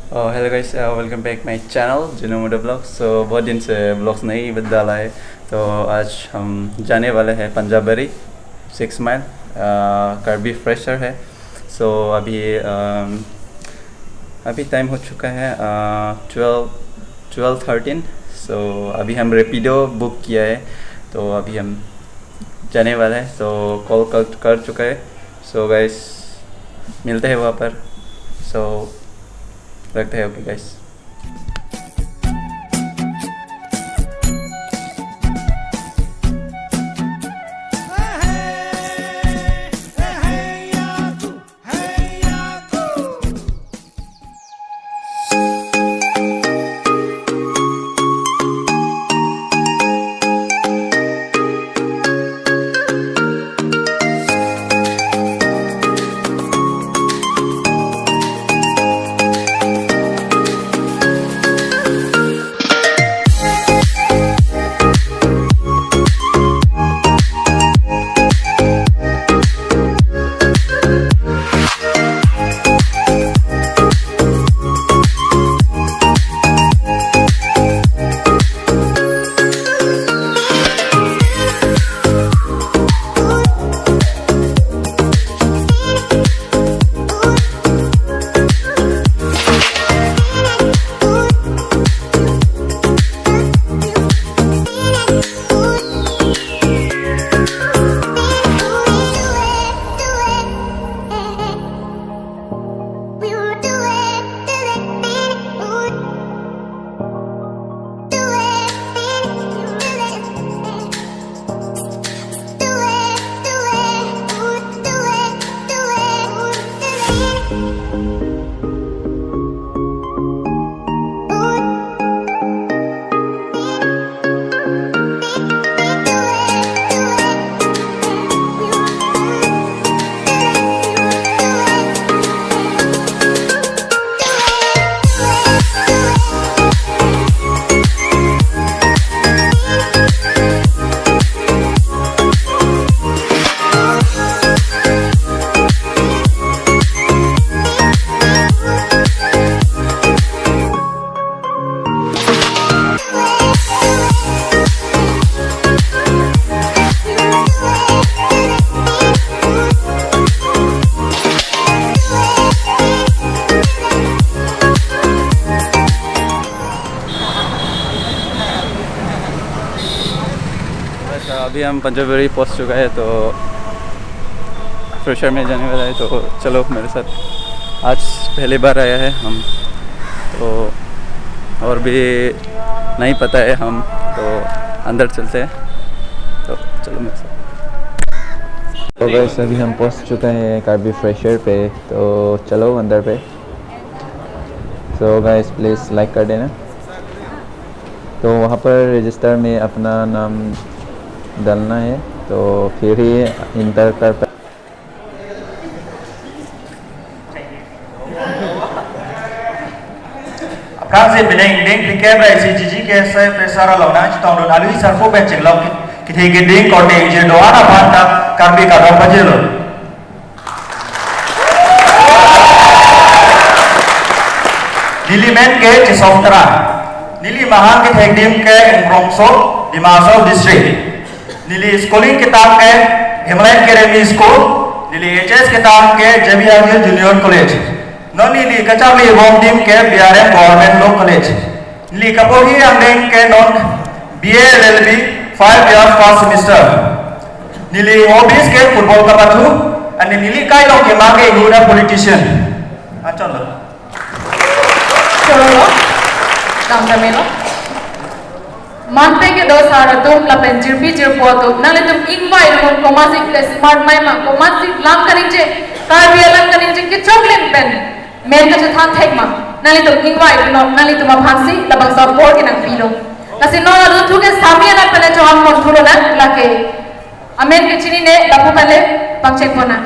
Hello guys, welcome back my channel जिनो मोटो blog. सो बहुत दिन से ब्लॉग्स नहीं डाला है, तो आज हम जाने वाले हैं पंजाबरी 6 माइल। कार्बी फ्रेशर है। सो अभी टाइम हो चुका है 12:13। सो अभी हम रेपिडो बुक किया है, तो अभी हम जाने वाले हैं। सो कॉल कर चुका है। सो गाइस मिलते हैं वहाँ पर। सो रखते हैं। Okay guys. अभी हम पंजाबरी पहुंच चुका है, तो फ्रेशर में जाने वाला है। तो चलो मेरे साथ। आज पहली बार आया है हम, तो और भी नहीं पता है हम, तो अंदर चलते हैं। तो चलो मेरे साथ। तो गाइस अभी हम पहुंच चुके हैं कार्बी फ्रेशर पे, तो चलो अंदर पे। सो गाइस प्लीज़ लाइक कर देना। तो वहाँ पर रजिस्टर में अपना नाम डालना है, तो फिर ही इंटर कर पाए। Kangse bineng ding pikir baik si jiji ke saya pesara launa citong don alui sarfo becek lau kita gending kote je doana banta karbi kadang bajelo. Nili men ke Cisomtera, nili mahang ke hegdim ke Umrongso di Masau district. Nili schooling kitab ke Himalayan Academy School, nili HS kitab ke JBR Junior College. Non nili kacami Bomdim ke BRM Government Law College. Nili kapohi angdeng ke non BA LLB 5 years first semester. Nili hobbies ke football kapatu, and nili kai lo ke mage hura politician. Achalo. Cholo, damdamelo. Mante ke do sara tum la penjirpi jirpo tu nale tum invite mon komasi ke smart mai ma komasi lam kaninje karbi alam kaninje ke chocolate pen men ka chathan thek ma nale tum invite no nale tum phansi labang support ke nang pilo nasi no lu thu ke sami anak pele jo am mon thulo na lake amen ke chini ne dapu pele pangchek pona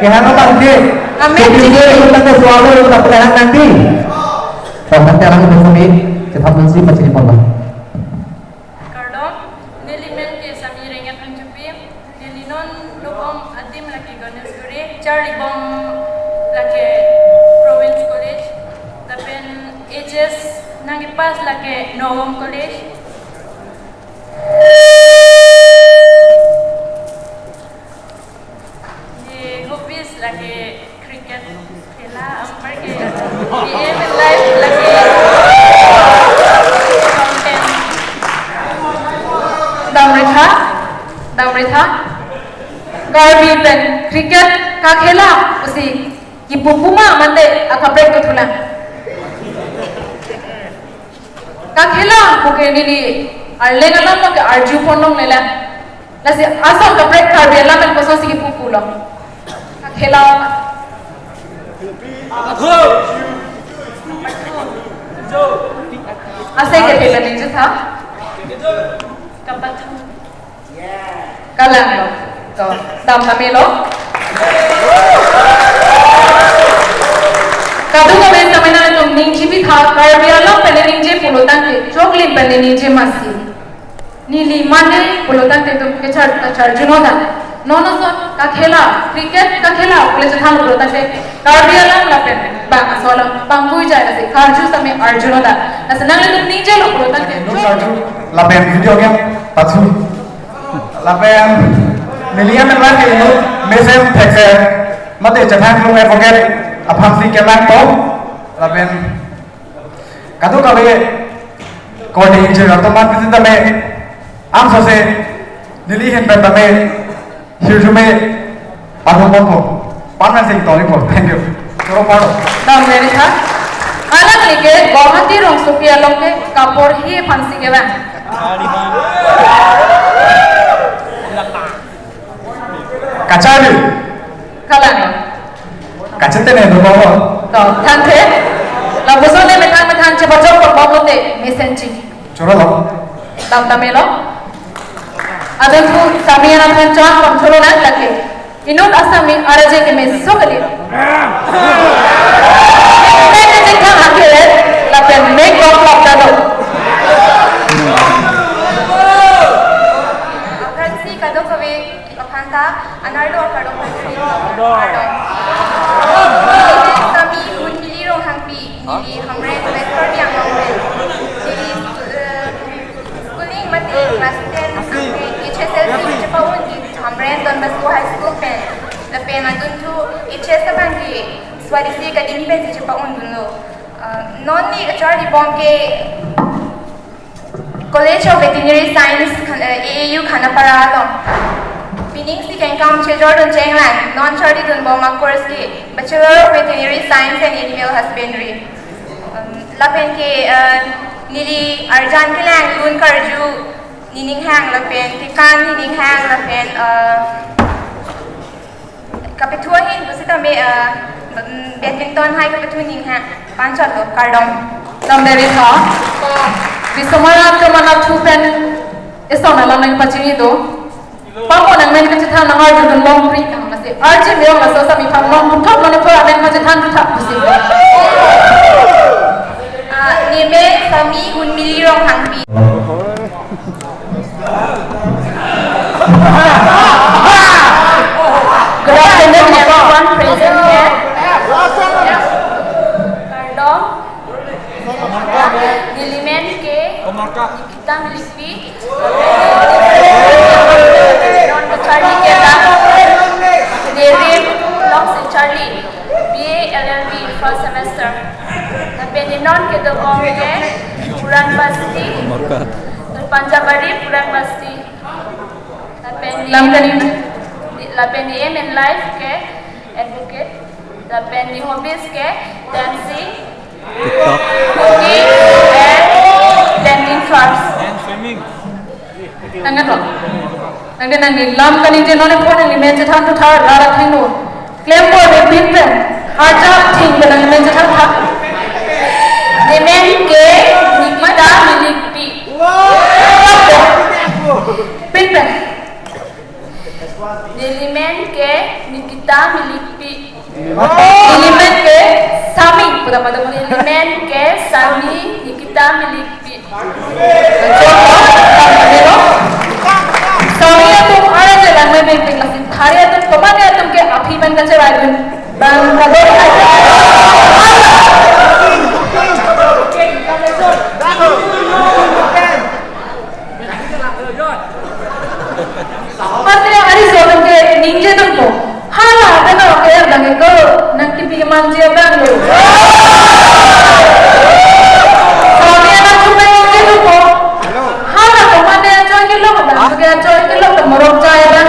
Kehano tangke amen chini tangke suara lu dapat enak nanti. Nanti orang itu sini kita mesti macam apa? Kardom, nelimen ke sami rengat anjupi, nelinon lobom adim lagi ganas gure, cari bom lagi Nangipas lagi Novum College. Di hobbies lagi cricket, khela ampar ke. Di aim in life lagi content. Damretha. Garbi pen cricket ka khela usi ki pupuma mande akapret ko thula. Ka khela buke nili arlenga lam ke arju ponong lela. Lasi asal kapret karbi lam en paso si pupulo. Ka khela asai ke khela ninja tha Kapathu. kalang lo to dam kami lo kadu ko ben tamena tum ninji bi tha karbi lam pele ninje pulutan ke choklin pele ninje masi nili mane pulutan te tum ke char junoda nono so ka khela cricket ka khela pule jathan pulutan te karbi lam la pen ba asola bangui jaya se karju same arjunoda asanang le tum ninje lo pulutan ke Lapen video game pathu. Lapen million and one you message text mate jathan lu forget apam si kelang to lapen kadu kabe coding je automat tin tame am so se nili hen pe tame hirjume pathopon panan sing toli po thank you choro paro dam mere tha alak like Guwahati rong Sophia longke kapor hi phansi ke ba kachali kalang kachete ne do bawa to than the la bosole metang che bachok ko bomote mesenchi choro lo dam tamelo adan tu samiyana than chon kontrol na lake inut asami araje ke me sokali ne je ka akele la pen make go flop dalo Akansi kado kawe apanta anardo kado kado. Sami unili rong hangpi nili hamre lesper yang hamre. Nili schooling mati class 10 angke HSLC cepa undi hamre don masku high school pen. La pen adun tu HS bangi swadisi kadimi pen cepa undun lo. Non ni achari bomke College of Veterinary Science AAU Khanapara lo. Meaning si kan kam che Jordan Chenglan non-charity dun boma course ki Bachelor of Veterinary Science and Animal Husbandry. Lapen ke nili arjan ke lang lun karju nining hang lapen ke kan nining hang lapen kapetua hin busita me badminton hai kapetua ning hang panchat lo kardom. dam mere tha to bisomara to mana thu pen isona lam nang pachini do pamo nang men ka tha nang ar dun long pri tang mase arje me ong aso sami phang long thop lo ne phora men ka tha thu tha pusi ni me sami hun mili rong hangpi. good afternoon everyone present here Kardom Dilimen ke kita milipi non Charlie ke dah Derim long si Charlie BA LLB first semester tapi non ke do bom ke Puran Basti Panjabari Puran Basti tapi lam kani Lapen aim in life ke advocate lapen ni hobbies ke dancing cooking and blending crafts and swimming. nang to nang ni lam kani je none phone ni men je than thu tha ra ra thin no claim ko be pin pen arja thing be nang men je than tha Nimen ke Nikita Milipi pin pen Dilimen ke Nikita Milipi element ke sami pada pada Dilimen ke Sami Nikita Milipi Soalnya tuh ada jalan lebih tinggal sih. Hari itu kemana tuh ke api ban kecewa itu bang kador. pipi manje bang lo Sami ana chupe ke lo ko hala to mane joy ke lo bang ke joy ke lo to morok jay bang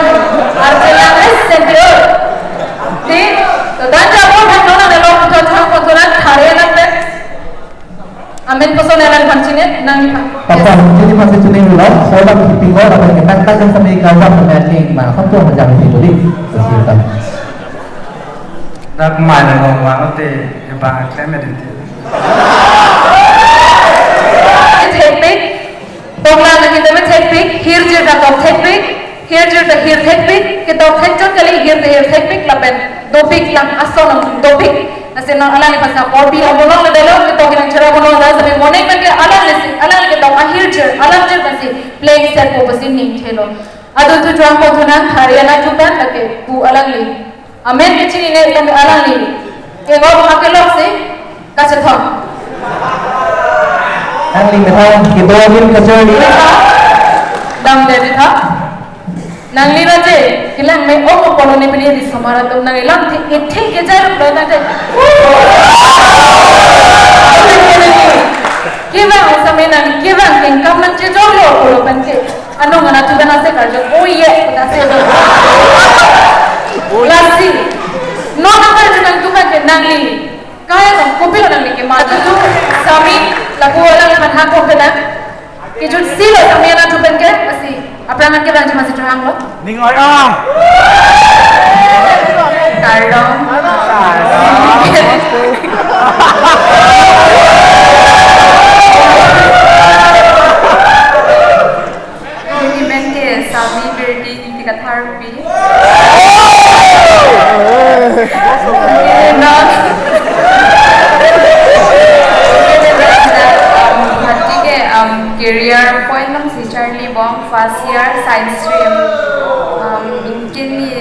ar ke yang sentro ti to dan jabo bhakno na lo to thang ko to na thare na te amen poson elan panchine nang Papa jadi masih cuni lo, soalnya pinggol apa kita kan sampai kawan menaiki mah, kan tuh macam itu jadi sesuatu. Nak mana ngomong itu, ya bang, saya medit. Teknik, tonglah nak kita teknik, here je dah top teknik, here je dah here teknik, kita teknik kali here teknik lapen, dopik lang asal dopik. Nasi nang alang ni pasal korbi ambolong le dalo kita kita cara bolong dah sampai morning macam alang kita akhir je alang je masih playing set ko pasti ning thelo. Adu tu juang ko tu na Haryana jutan lagi bu alang li. Amen kecil ini kami alang li. Kengok makan lok se kasih thong. Ang limitahan kita lagi kerja ni. Dam dari thak. Nang lima je, kilang me om polo ne beli di samara tu nang ilang itu kejar berada je. Kira sampai nang kira kengkam nanti jolo polo panke. Anu mana tu kan ase kerja. Oh iya, kita ase. Lasi, no nampak je nang tu kan nang li. Kaya nang kopi nang li ke maju tu sami lagu orang panha ko kena. Kijut silo sami nang tu panke masih. Apa yang kita lanjut masih terang lo? Ningoy ang. Karong. Ini bende Sami berdi tiga therapy. Career point lang si Charlie Bong, first year science stream. Mungkin ni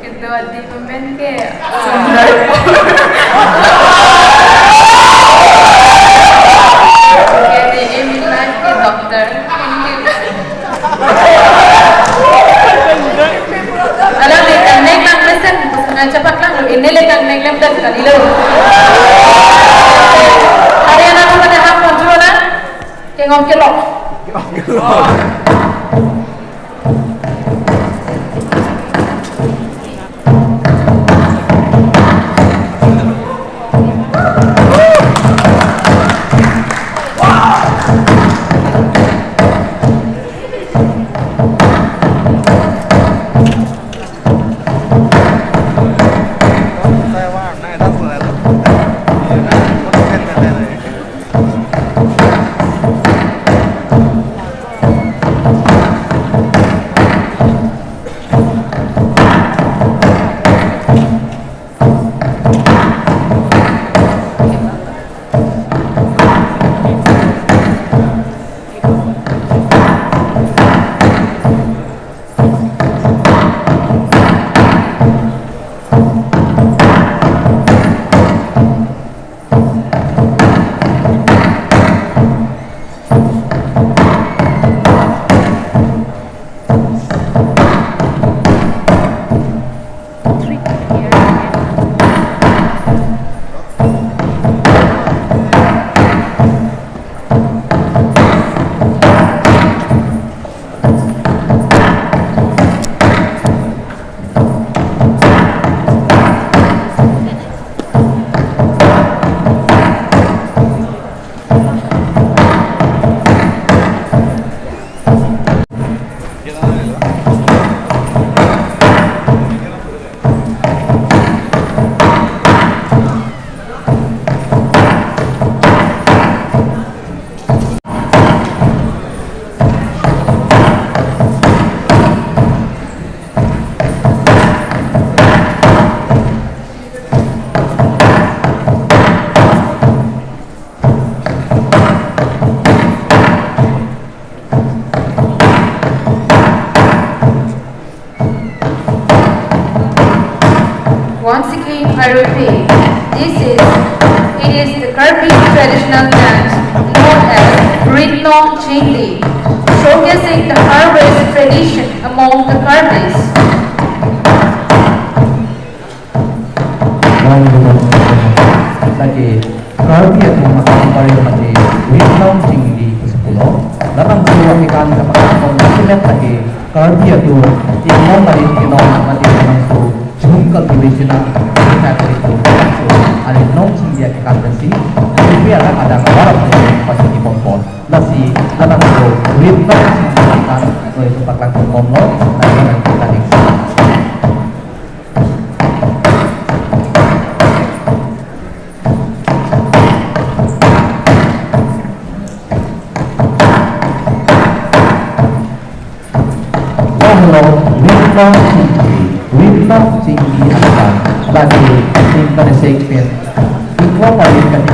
kedua di pemain ke sumber. Jadi aim life ke doktor. Alam ni kan naik lang mesin, sengaja cepat lang. Ini lekang naik lang dan kali lo. Hari yang aku pada ham muncul na, kengom kelok. Once again, I repeat, it is the Karbi traditional dance known as Ritno Chingli, showcasing the harvest tradition among the Karbis. ke Kerja itu makan kaya mati Wisdom tinggi ke-10 dalam sebuah ikan kapal konsulat lagi kerja itu tinggal dari tinong mati tinong su jungkal divisional kita itu ada nong tinggi ikan besi tapi ada kawaran pasti di pompon nasi dalam itu Wisdom tinggi ikan itu paklan pomlo dan yang kita diksi Wisdom tinggi akan bagi Indonesia Ikhwan paling